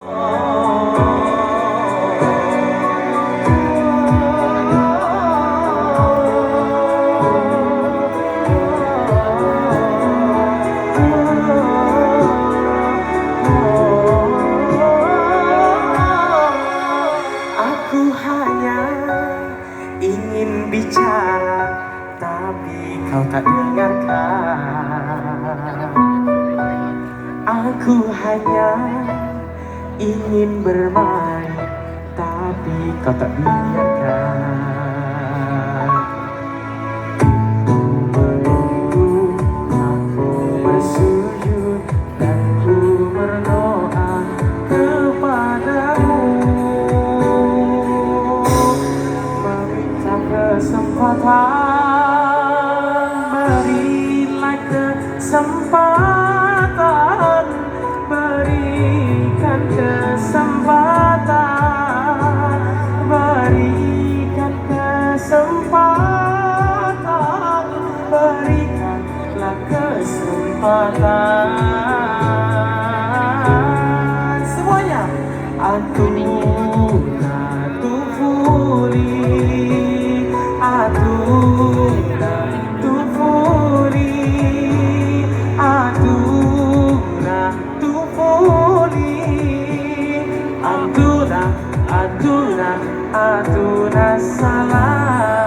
Aku hanya ingin bicara, tapi kau tak dengarkan. Aku hanya ingin bermain, tapi kau tak biarkan. Aku bersujud dan ku berdoa kepadamu, meminta kesempatan, berilah kesempatan, berikan kesempatan, berikan kesempatan, berikanlah kesempatan. Semuanya. Atuna tufuri, atuna tufuri, atuna tufuri, atuna, atuna, atuna salam.